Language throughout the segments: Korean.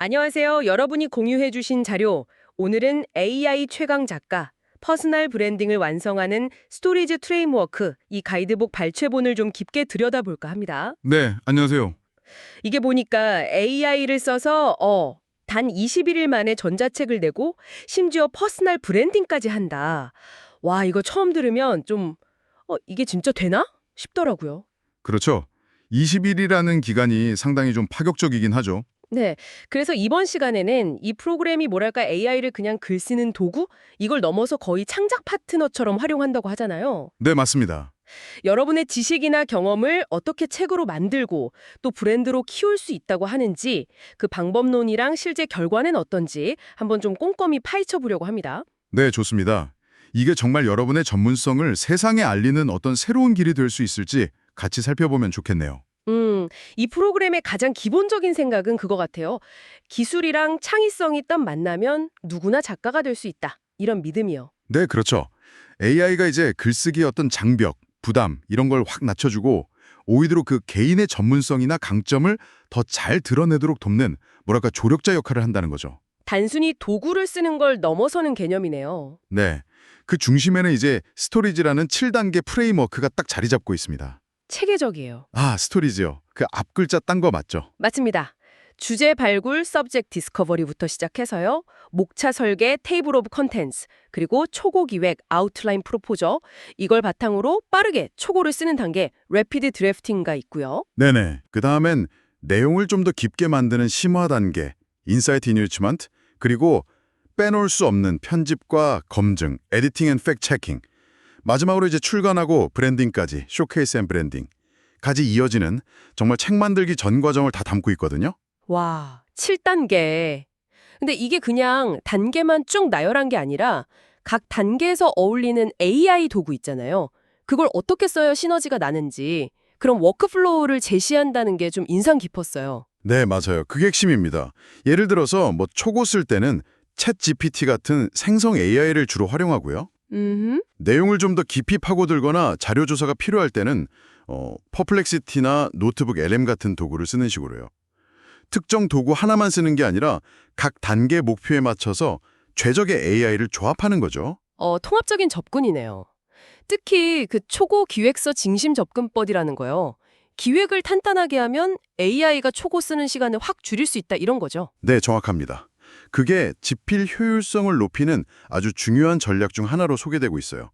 안녕하세요. 여러분이 공유해주신 자료. 오늘은 AI 최강 작가, 퍼스널 브랜딩을 완성하는 스토리즈 프레임워크, 이 가이드북 발췌본을 좀 깊게 들여다볼까 합니다. 네, 안녕하세요. 이게 보니까 AI를 써서 단 21일 만에 전자책을 내고 심지어 퍼스널 브랜딩까지 한다. 와, 이거 처음 들으면 좀 이게 진짜 되나? 싶더라고요. 그렇죠. 20일이라는 기간이 상당히 좀 파격적이긴 하죠. 네. 그래서 이번 시간에는 이 프로그램이 뭐랄까 AI를 그냥 글 쓰는 도구? 이걸 넘어서 거의 창작 파트너처럼 활용한다고 하잖아요. 네, 맞습니다. 여러분의 지식이나 경험을 어떻게 책으로 만들고 또 브랜드로 키울 수 있다고 하는지 그 방법론이랑 실제 결과는 어떤지 한번 좀 꼼꼼히 파헤쳐 보려고 합니다. 네, 좋습니다. 이게 정말 여러분의 전문성을 세상에 알리는 어떤 새로운 길이 될 수 있을지 같이 살펴보면 좋겠네요. 이 프로그램의 가장 기본적인 생각은 그거 같아요. 기술이랑 창의성이 딱 만나면 누구나 작가가 될 수 있다. 이런 믿음이요. 네, 그렇죠. AI가 이제 글쓰기의 어떤 장벽, 부담 이런 걸 확 낮춰주고 오히려 그 개인의 전문성이나 강점을 더 잘 드러내도록 돕는 뭐랄까 조력자 역할을 한다는 거죠. 단순히 도구를 쓰는 걸 넘어서는 개념이네요. 네, 그 중심에는 이제 스토리지라는 7단계 프레임워크가 딱 자리 잡고 있습니다. 체계적이에요. 아, 스토리지요. 그 앞글자 딴 거 맞죠? 맞습니다. 주제 발굴, 서브젝트 디스커버리부터 시작해서요. 목차 설계, 테이블 오브 컨텐츠, 그리고 초고 기획, 아웃라인 프로포저, 이걸 바탕으로 빠르게 초고를 쓰는 단계, 래피드 드래프팅가 있고요. 네네. 그 다음엔 내용을 좀 더 깊게 만드는 심화 단계, 인사이트 이니리치먼트, 그리고 빼놓을 수 없는 편집과 검증, 에디팅 앤 팩트 체킹. 마지막으로 이제 출간하고 브랜딩까지, 쇼케이스 앤 브랜딩. 까지 이어지는 정말 책 만들기 전 과정을 다 담고 있거든요. 와, 7단계. 근데 이게 그냥 단계만 쭉 나열한 게 아니라 각 단계에서 어울리는 AI 도구 있잖아요. 그걸 어떻게 써야 시너지가 나는지 그런 워크플로우를 제시한다는 게 좀 인상 깊었어요. 네, 맞아요. 그게 핵심입니다. 예를 들어서 뭐 초고 쓸 때는 챗 GPT 같은 생성 AI를 주로 활용하고요. 내용을 좀 더 깊이 파고들거나 자료 조사가 필요할 때는 퍼플렉시티나 노트북 LM 같은 도구를 쓰는 식으로요. 특정 도구 하나만 쓰는 게 아니라 각 단계 목표에 맞춰서 최적의 AI를 조합하는 거죠. 통합적인 접근이네요. 특히 그 초고 기획서 징심 접근법이라는 거요. 기획을 탄탄하게 하면 AI가 초고 쓰는 시간을 확 줄일 수 있다 이런 거죠. 네, 정확합니다. 그게 집필 효율성을 높이는 아주 중요한 전략 중 하나로 소개되고 있어요.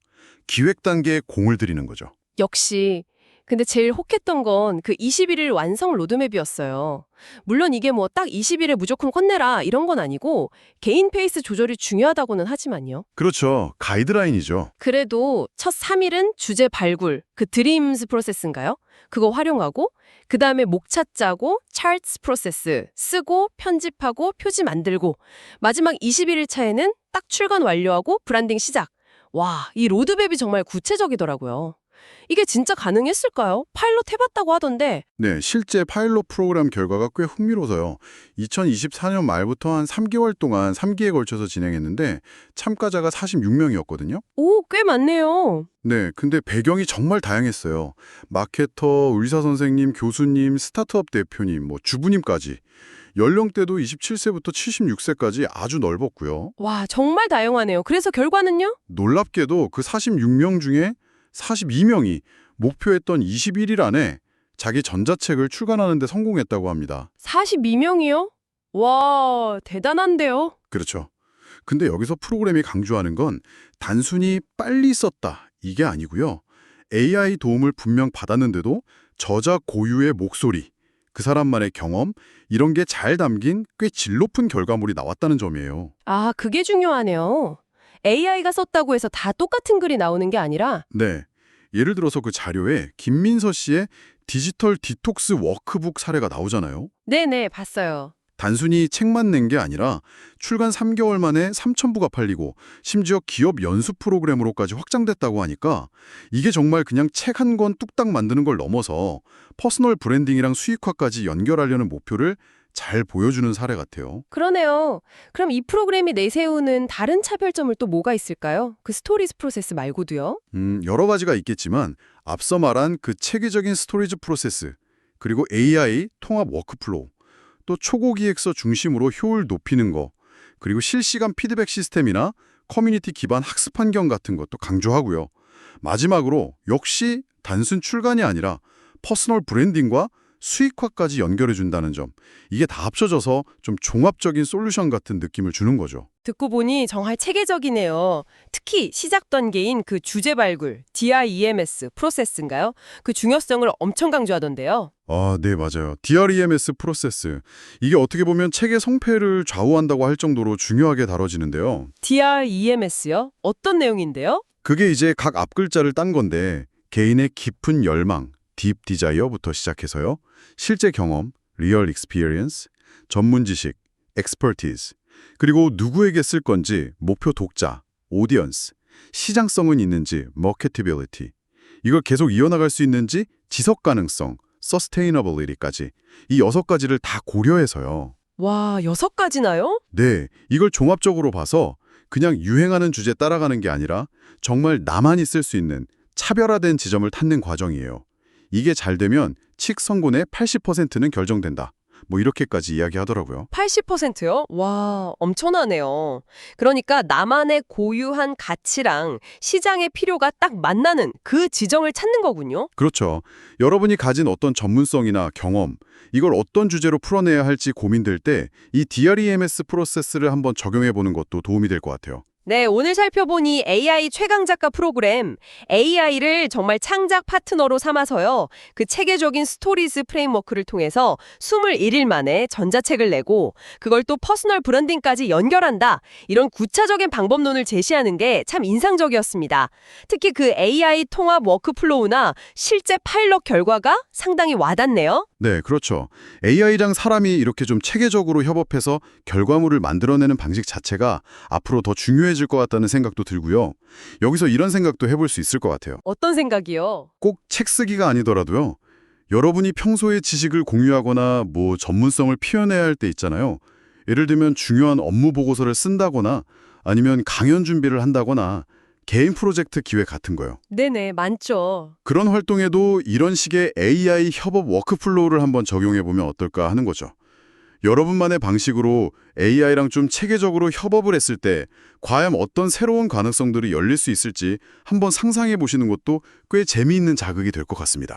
기획 단계에 공을 들이는 거죠. 역시. 근데 제일 혹했던 건 그 21일 완성 로드맵이었어요. 물론 이게 뭐 딱 20일에 무조건 끝내라 이런 건 아니고 개인 페이스 조절이 중요하다고는 하지만요. 그렇죠. 가이드라인이죠. 그래도 첫 3일은 주제 발굴, 그 드림스 프로세스인가요? 그거 활용하고 그다음에 목차 짜고 차트스 프로세스 쓰고 편집하고 표지 만들고 마지막 21일 차에는 딱 출간 완료하고 브랜딩 시작. 와, 이 로드맵이 정말 구체적이더라고요. 이게 진짜 가능했을까요? 파일럿 해봤다고 하던데. 네, 실제 파일럿 프로그램 결과가 꽤 흥미로워서요. 2024년 말부터 한 3개월 동안 3기에 걸쳐서 진행했는데 참가자가 46명이었거든요. 오, 꽤 많네요. 네, 근데 배경이 정말 다양했어요. 마케터, 의사 선생님, 교수님, 스타트업 대표님, 뭐 주부님까지. 연령대도 27세부터 76세까지 아주 넓었고요. 와, 정말 다양하네요. 그래서 결과는요? 놀랍게도 그 46명 중에 42명이 목표했던 21일 안에 자기 전자책을 출간하는 데 성공했다고 합니다. 42명이요? 와, 대단한데요? 그렇죠. 근데 여기서 프로그램이 강조하는 건 단순히 빨리 썼다 이게 아니고요. AI 도움을 분명 받았는데도 저자 고유의 목소리, 그 사람만의 경험 이런 게 잘 담긴 꽤 질 높은 결과물이 나왔다는 점이에요. 아, 그게 중요하네요. AI가 썼다고 해서 다 똑같은 글이 나오는 게 아니라 네. 예를 들어서 그 자료에 김민서 씨의 디지털 디톡스 워크북 사례가 나오잖아요. 네네, 봤어요. 단순히 책만 낸 게 아니라 출간 3개월 만에 3,000부가 팔리고 심지어 기업 연수 프로그램으로까지 확장됐다고 하니까 이게 정말 그냥 책 한 권 뚝딱 만드는 걸 넘어서 퍼스널 브랜딩이랑 수익화까지 연결하려는 목표를 잘 보여주는 사례 같아요. 그러네요. 그럼 이 프로그램이 내세우는 다른 차별점을 또 뭐가 있을까요? 그 스토리즈 프로세스 말고도요? 여러 가지가 있겠지만 앞서 말한 그 체계적인 스토리지 프로세스 그리고 AI 통합 워크플로우 또 초고 기획서 중심으로 효율 높이는 거, 그리고 실시간 피드백 시스템이나 커뮤니티 기반 학습 환경 같은 것도 강조하고요. 마지막으로 역시 단순 출간이 아니라 퍼스널 브랜딩과 수익화까지 연결해준다는 점. 이게 다 합쳐져서 좀 종합적인 솔루션 같은 느낌을 주는 거죠. 듣고 보니 정말 체계적이네요. 특히 시작 단계인 그 주제 발굴, DREMS 프로세스인가요? 그 중요성을 엄청 강조하던데요. 아, 네, 맞아요. DREMS 프로세스. 이게 어떻게 보면 책의 성패를 좌우한다고 할 정도로 중요하게 다뤄지는데요. DREMS요? 어떤 내용인데요? 그게 이제 각 앞글자를 딴 건데 개인의 깊은 열망, deep desire부터 시작해서요. 실제 경험, real experience, 전문 지식, expertise, 그리고 누구에게 쓸 건지 목표 독자, audience, 시장성은 있는지 marketability, 이걸 계속 이어나갈 수 있는지 지속 가능성, sustainability까지 이 6가지를 다 고려해서요. 와, 6가지나요? 네, 이걸 종합적으로 봐서 그냥 유행하는 주제 따라가는 게 아니라 정말 나만이 쓸 수 있는 차별화된 지점을 찾는 과정이에요. 이게 잘 되면 칙 성공의 80%는 결정된다. 뭐 이렇게까지 이야기하더라고요. 80%요? 와, 엄청나네요. 그러니까 나만의 고유한 가치랑 시장의 필요가 딱 만나는 그 지점을 찾는 거군요. 그렇죠. 여러분이 가진 어떤 전문성이나 경험, 이걸 어떤 주제로 풀어내야 할지 고민될 때 이 DREMS 프로세스를 한번 적용해보는 것도 도움이 될 것 같아요. 네, 오늘 살펴보니 AI 최강작가 프로그램 AI를 정말 창작 파트너로 삼아서요. 그 체계적인 스토리즈 프레임워크를 통해서 21일 만에 전자책을 내고 그걸 또 퍼스널 브랜딩까지 연결한다. 이런 구체적인 방법론을 제시하는 게 참 인상적이었습니다. 특히 그 AI 통합 워크플로우나 실제 파일럿 결과가 상당히 와닿네요. 네, 그렇죠. AI랑 사람이 이렇게 좀 체계적으로 협업해서 결과물을 만들어내는 방식 자체가 앞으로 더 중요해질 것 같다는 생각도 들고요. 여기서 이런 생각도 해볼 수 있을 것 같아요. 어떤 생각이요? 꼭 책 쓰기가 아니더라도요. 여러분이 평소에 지식을 공유하거나 뭐 전문성을 표현해야 할 때 있잖아요. 예를 들면 중요한 업무 보고서를 쓴다거나 아니면 강연 준비를 한다거나 개인 프로젝트 기획 같은 거요. 네네, 많죠. 그런 활동에도 이런 식의 AI 협업 워크플로우를 한번 적용해보면 어떨까 하는 거죠. 여러분만의 방식으로 AI랑 좀 체계적으로 협업을 했을 때 과연 어떤 새로운 가능성들이 열릴 수 있을지 한번 상상해 보시는 것도 꽤 재미있는 자극이 될 것 같습니다.